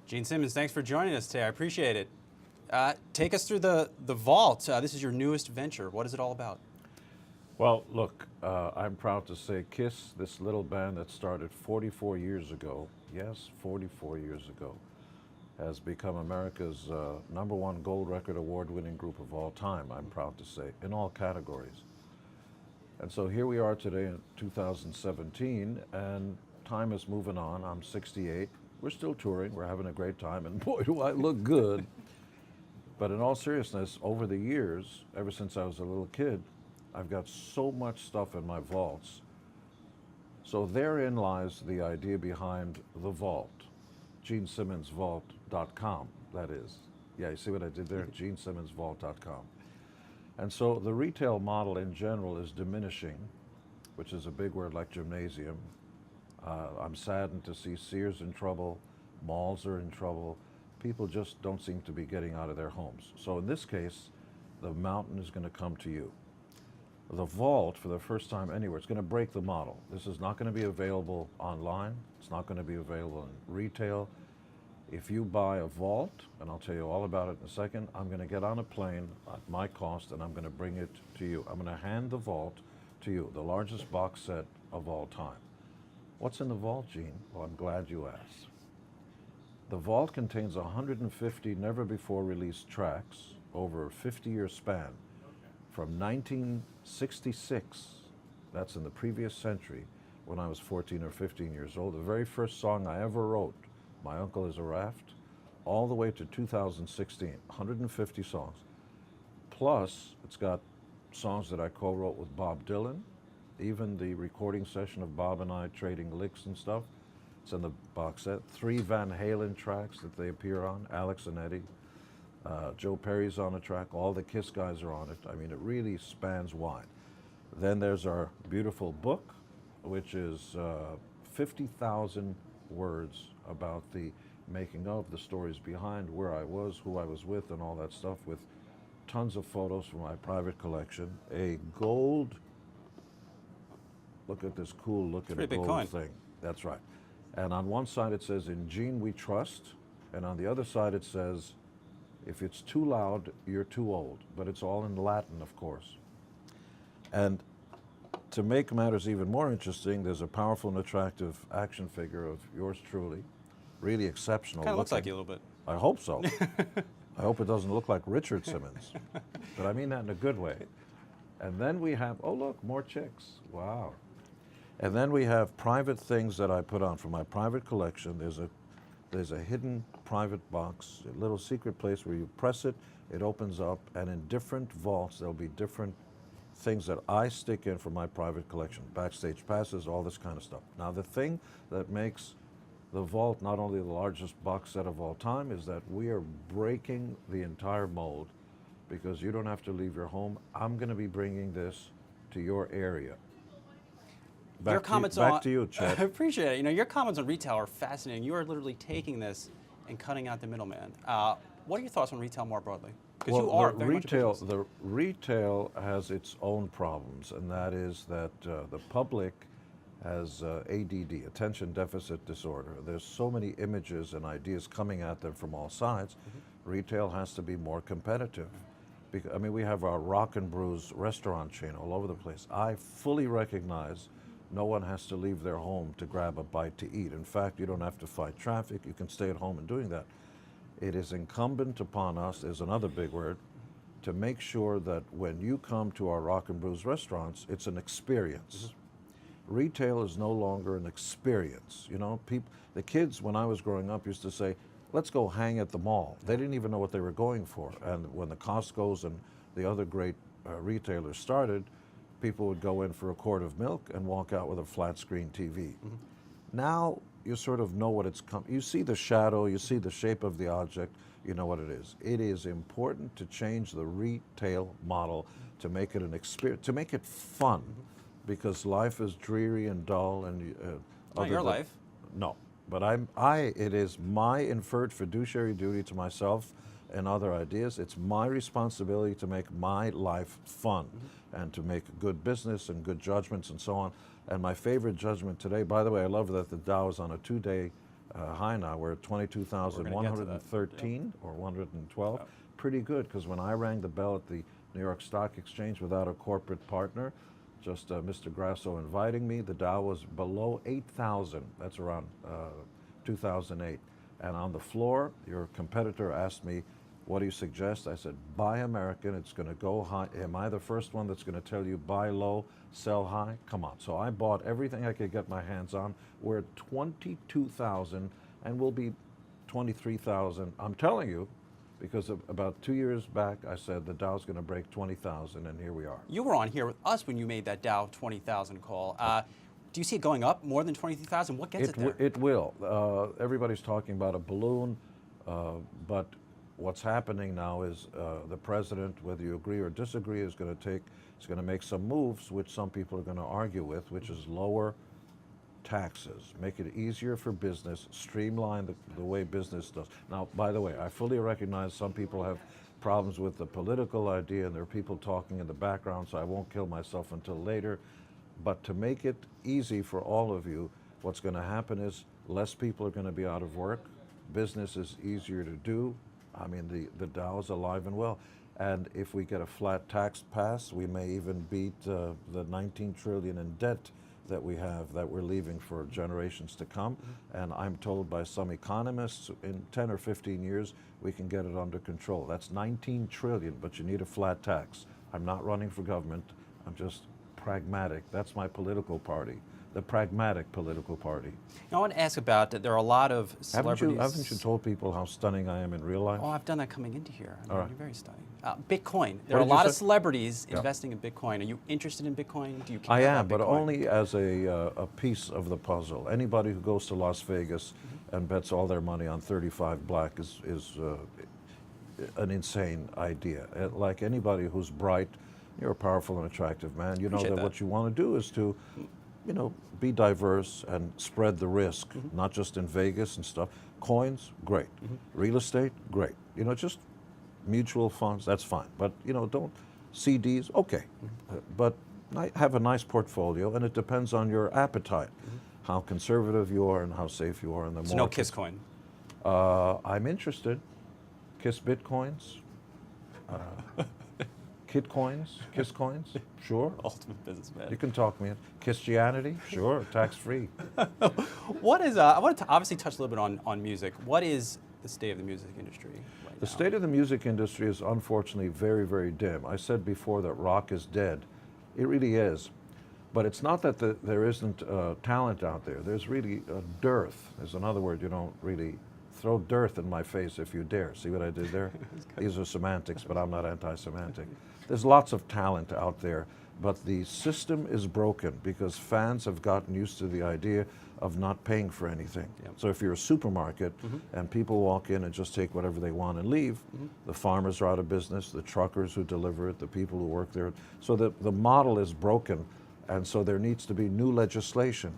Gene Simmons, thanks for joining us today. I appreciate it. Take us through the vault. This is your newest venture. What is it all about? Well, look, I'm proud to say KISS, this little band that started 44 years ago, yes, 44 years ago, has become America's #1 gold record award-winning group of all time, I'm proud to say, in all categories. And so here we are today in 2017, and time is moving on. I'm 68. We're still touring. We're having a great time, and boy, do I look good. But in all seriousness, over the years, ever since I was a little kid, I've got so much stuff in my vaults. So therein lies the idea behind the vault, GeneSimmonsVault.com, that is. Yeah, you see what I did there? GeneSimmonsVault.com. And so the retail model in general is diminishing, which is a big word like gymnasium. I'm saddened to see Sears in trouble, malls are in trouble. People just don't seem to be getting out of their homes. So in this case, the mountain is going to come to you. The vault, for the first time anywhere, it's going to break the model. This is not going to be available online. It's not going to be available in retail. If you buy a vault, and I'll tell you all about it in a second, I'm going to get on a plane at my cost and I'm going to bring it to you. I'm going to hand the vault to you, the largest box set of all time. What's in the vault, Gene? Well, I'm glad you asked. The vault contains 150 never-before-released tracks over a 50-year span from 1966, that's in the previous century, when I was 14 or 15 years old, the very first song I ever wrote, My Uncle is a Raft, all the way to 2016, 150 songs. Plus, it's got songs that I co-wrote with Bob Dylan, even the recording session of Bob and I trading licks and stuff. It's in the box set. 3 Van Halen tracks that they appear on, Alex and Eddie. Joe Perry's on a track, all the KISS guys are on it. I mean, it really spans wide. Then there's our beautiful book, which is 50,000 words about the making of, the stories behind, where I was, who I was with, and all that stuff, with tons of photos from my private collection. A gold, look at this cool looking gold thing. That's right. And on one side it says, "In Gene we trust," and on the other side it says, "If it's too loud, you're too old." But it's all in Latin, of course. And to make matters even more interesting, there's a powerful and attractive action figure of yours truly, really exceptional. Kind of looks like you a little bit. I hope so. I hope it doesn't look like Richard Simmons, but I mean that in a good way. And then we have, oh look, more chicks, wow. And then we have private things that I put on from my private collection. There's a hidden private box, a little secret place where you press it, it opens up, and in different vaults there'll be different things that I stick in from my private collection, backstage passes, all this kind of stuff. Now the thing that makes the vault not only the largest box set of all time is that we are breaking the entire mold, because you don't have to leave your home. I'm going to be bringing this to your area. Back to you, Chad. I appreciate it. You know, your comments on retail are fascinating. You are literally taking this and cutting out the middleman. What are your thoughts on retail more broadly? Because you are very much a business. The retail has its own problems, and that is that the public has ADD, attention deficit disorder. There's so many images and ideas coming at them from all sides. Mm-hmm. Retail has to be more competitive. Because, I mean, we have our Rock and Brews restaurant chain all over the place. I fully recognize no one has to leave their home to grab a bite to eat. In fact, you don't have to fight traffic. You can stay at home and doing that. It is incumbent upon us, is another big word, to make sure that when you come to our Rock and Brews restaurants, it's an experience. Mm-hmm. Retail is no longer an experience. You know, the kids, when I was growing up, used to say, "Let's go hang at the mall." They didn't even know what they were going for. And when the Costco's and the other great retailers started, people would go in for a quart of milk and walk out with a flat screen TV. Mm-hmm. Now you sort of know what it's you see the shadow, you see the shape of the object, you know what it is. It is important to change the retail model to make it an experience, to make it fun, because life is dreary and dull. And not your life. No, but it is my inferred fiduciary duty to myself and other ideas. It's my responsibility to make my life fun. Mm-hmm. And to make good business and good judgments and so on. And my favorite judgment today, by the way, I love that the Dow is on a 2-day high now. We're at 22,113 or 112. Yep. Pretty good, because when I rang the bell at the New York Stock Exchange without a corporate partner, just Mr. Grasso inviting me, the Dow was below 8,000. That's around 2008. And on the floor, your competitor asked me, what do you suggest? I said, buy American, it's going to go high. Am I the first one that's going to tell you buy low, sell high? Come on. So I bought everything I could get my hands on. We're at 22,000 and we'll be 23,000. I'm telling you, because about 2 years back, I said the Dow's going to break 20,000, and here we are. You were on here with us when you made that Dow 20,000 call. Do you see it going up more than 23,000? What gets it there? It will. Everybody's talking about a balloon, but what's happening now is the president, whether you agree or disagree, is going to make some moves, which some people are going to argue with, which is lower taxes, make it easier for business, streamline the way business does. Now, by the way, I fully recognize some people have problems with the political idea, and there are people talking in the background, so I won't kill myself until later. But to make it easy for all of you, what's going to happen is less people are going to be out of work, business is easier to do. I mean, the Dow is alive and well. And if we get a flat tax pass, we may even beat the 19 trillion in debt that we have, that we're leaving for generations to come. Mm-hmm. And I'm told by some economists in 10 or 15 years, we can get it under control. That's 19 trillion, but you need a flat tax. I'm not running for government, I'm just pragmatic. That's my political party, the pragmatic political party. Now, I want to ask about, there are a lot of celebrities. Haven't you told people how stunning I am in real life? Oh, I've done that coming into here. All right. You're very stunning. Bitcoin. There are a lot of celebrities Yeah. investing in Bitcoin. Are you interested in Bitcoin? Do you care I about am, but Bitcoin? only as a piece of the puzzle. Anybody who goes to Las Vegas and bets all their money on 35 black is an insane idea. Like anybody who's bright, you're a powerful and attractive man. You know that what you want to do is to, be diverse and spread the risk, not just in Vegas and stuff. Coins, great. Real estate, great. Just mutual funds, that's fine. But, don't, CDs, okay. But have a nice portfolio, and it depends on your appetite, how conservative you are and how safe you are in the market. So no Kiss coin? I'm interested. Kiss Bitcoins. Kid coins, Kiss coins, sure. Ultimate businessman. You can talk me in. Christianity, sure, tax-free. What is, I wanted to obviously touch a little bit on music. What is the state of the music industry right now? The state of the music industry is unfortunately very, very dim. I said before that rock is dead. It really is. But it's not that there isn't talent out there. There's really a dearth. There's another word you don't really throw dearth in my face if you dare. See what I did there? These are semantics, but I'm not anti-semantic. There's lots of talent out there, but the system is broken because fans have gotten used to the idea of not paying for anything. Yep. So if you're a supermarket and people walk in and just take whatever they want and leave, the farmers are out of business, the truckers who deliver it, the people who work there. So the model is broken, and so there needs to be new legislation.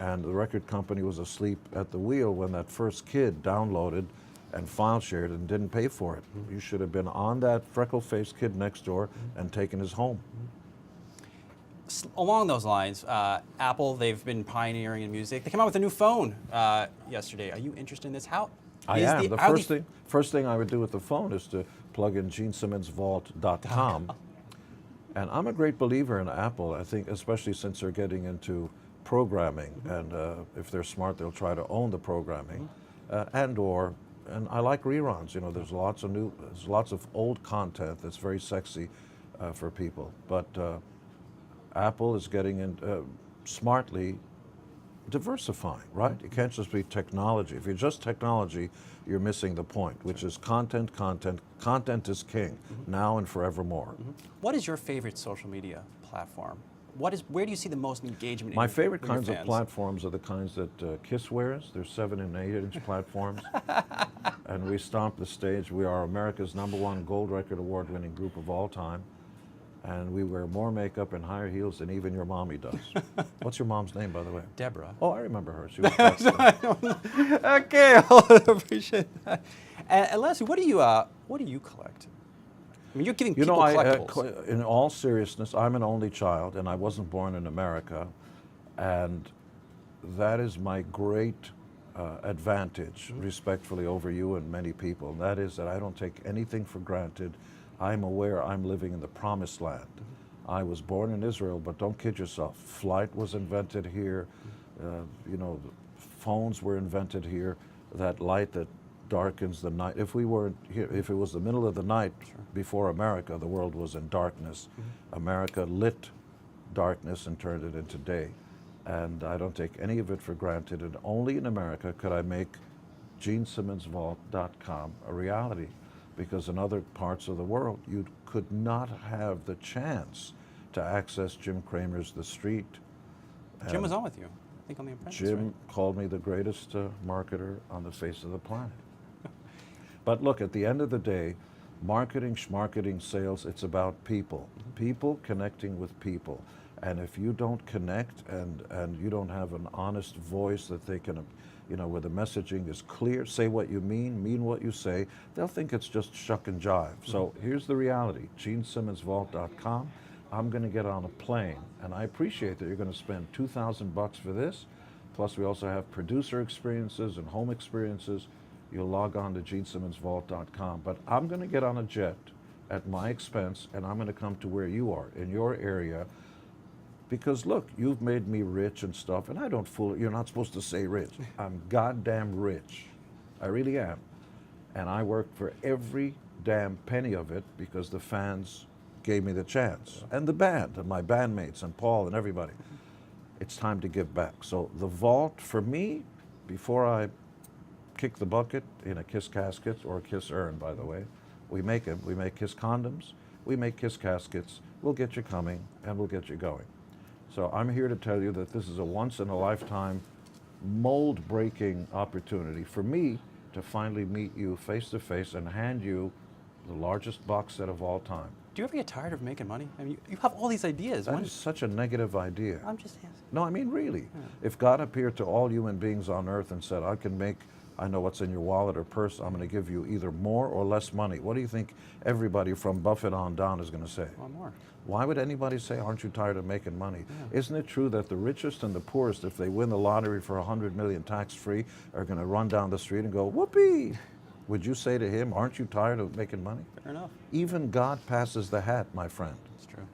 And the record company was asleep at the wheel when that first kid downloaded and file shared and didn't pay for it. You should have been on that freckle-faced kid next door and taken his home. Along those lines, Apple, they've been pioneering in music. They came out with a new phone yesterday. Are you interested in this? How? I am. The first thing I would do with the phone is to plug in genesimmonsvault.com. And I'm a great believer in Apple, I think, especially since they're getting into programming, and if they're smart, they'll try to own the programming, and I like reruns. There's lots of old content that's very sexy for people. But Apple is getting in smartly diversifying, right? It can't just be technology. If you're just technology, you're missing the point, which is content. Content is king, now and forevermore. What is your favorite social media platform? Where do you see the most engagement? My favorite kinds of platforms are the kinds that Kiss wears. They're 7- and 8-inch platforms. And we stomp the stage. We are America's #1 gold record award-winning group of all time. And we wear more makeup and higher heels than even your mommy does. What's your mom's name, by the way? Deborah. Oh, I remember her. She was Okay, I appreciate that. And Leslie, what do you collect? I mean, you're giving people collectibles. In all seriousness, I'm an only child, and I wasn't born in America, and that is my great advantage, respectfully, over you and many people. And that is that I don't take anything for granted. I'm aware I'm living in the promised land. I was born in Israel, but don't kid yourself. Flight was invented here. You know, phones were invented here. That light that darkens the night. If we weren't here, if it was the middle of the night before America, the world was in darkness. America lit darkness and turned it into day. And I don't take any of it for granted. And only in America could I make GeneSimmonsVault.com a reality, because in other parts of the world, you could not have the chance to access Jim Cramer's The Street. Jim was on with you, I think, on The Apprentice. Jim right? called me the greatest marketer on the face of the planet. But look, at the end of the day, marketing, schmarketing, sales, it's about people. People connecting with people. And if you don't connect and you don't have an honest voice that they can, you know, where the messaging is clear, say what you mean what you say, they'll think it's just shuck and jive. So here's the reality, GeneSimmonsVault.com. I'm going to get on a plane, and I appreciate that you're going to spend $2,000 for this. Plus, we also have producer experiences and home experiences. You'll log on to GeneSimmonsVault.com. But I'm going to get on a jet at my expense, and I'm going to come to where you are, in your area. Because look, you've made me rich and stuff, and I don't fool it. You're not supposed to say rich. I'm goddamn rich. I really am. And I work for every damn penny of it because the fans gave me the chance. And the band, and my bandmates, and Paul, and everybody. It's time to give back. So the vault, for me, before I kick the bucket in a Kiss casket, or a Kiss urn, by the way, we make them. We make Kiss condoms. We make Kiss caskets. We'll get you coming, and we'll get you going. So I'm here to tell you that this is a once-in-a-lifetime, mold-breaking opportunity for me to finally meet you face-to-face and hand you the largest box set of all time. Do you ever get tired of making money? I mean, you have all these ideas. That is such a negative idea. I'm just asking. No, I mean really. If God appeared to all human beings on earth and said, I know what's in your wallet or purse, I'm going to give you either more or less money, what do you think everybody from Buffett on down is going to say? Well, more. Why would anybody say, aren't you tired of making money? Isn't it true that the richest and the poorest, if they win the lottery for 100 million tax-free, are going to run down the street and go, whoopee? Would you say to him, aren't you tired of making money? Fair enough. Even God passes the hat, my friend. It's true.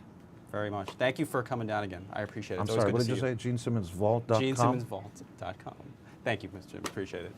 Very much. Thank you for coming down again. I appreciate it. I'm It's always sorry, good what to did see you say? GeneSimmonsVault.com? GeneSimmonsVault.com. Thank you, Mr. Jim. Appreciate it.